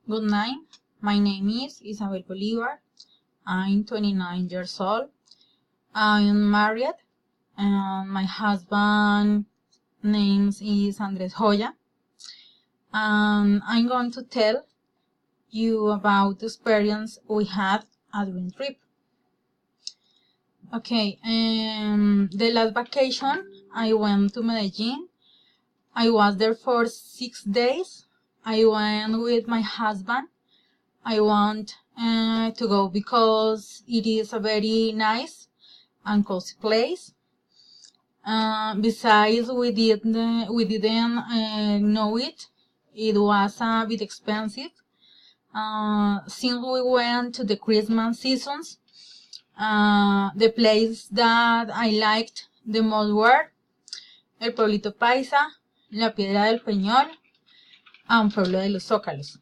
Good night. My name is Isabel Bolivar. I'm 29 years old. I'm married, and my husband name is Andres Joya. And I'm going to tell you about the experience we had at Dream Trip. Okay, the last vacation I went to Medellin. I was there for 6 days. I went with my husband. I want to go because it is a very nice and cozy place. Besides, we didn't know it. It was a bit expensive. Since we went to the Christmas seasons, the place that I liked the most were El Pueblito Paisa, La Piedra del Peñol, and Pueblo de los Zócalos.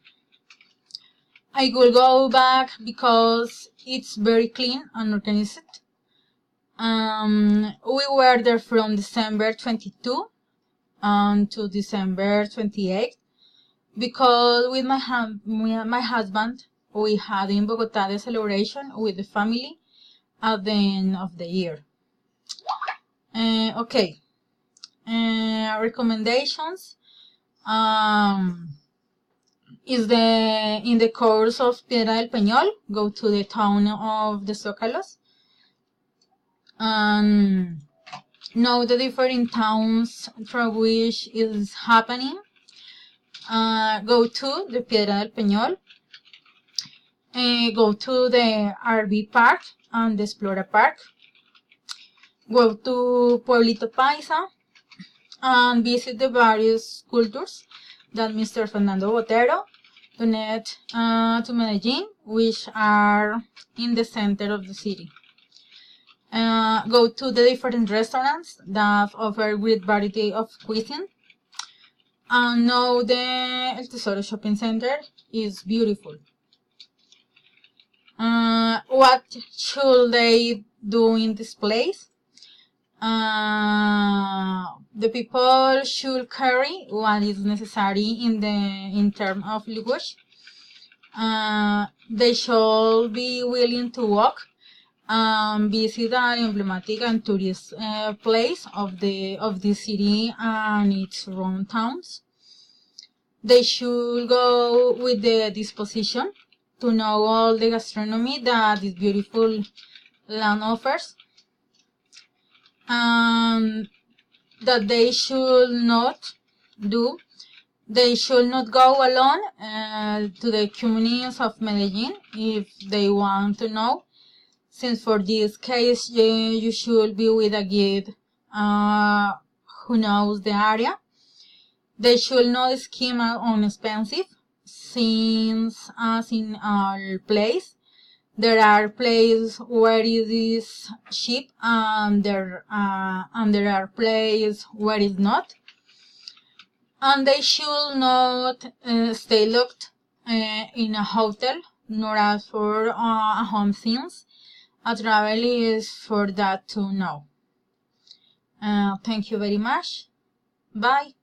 I will go back because it's very clean and organized. We were there from December 22 to December 28 because with my husband we had in Bogota the celebration with the family at the end of the year. Okay. Recommendations. Is in the course of Piedra del Peñol, go to the town of the Zócalos and know the different towns through which is happening. Go to the Piedra del Peñol, go to the RV Park and the Explora Park, go to Pueblito Paisa and visit the various sculptures that Mr. Fernando Botero donated to Medellin, which are in the center of the city. Go to the different restaurants that offer great variety of cuisine. And know the El Tesoro Shopping Center is beautiful. What should they do in this place? The people should carry what is necessary in terms of luggage. They should be willing to walk and visit an emblematic and tourist place of the city and its surrounding towns. They should go with the disposition to know all the gastronomy that this beautiful land offers. That they should not do. They should not go alone to the communities of Medellin if they want to know, since for this case you should be with a guide who knows the area. They should not scheme on expensive, since as in our place there are places where it is cheap and there are places where it's not. And they should not stay locked in a hotel nor ask for a home, since a travel is for that to know. Thank you very much. Bye.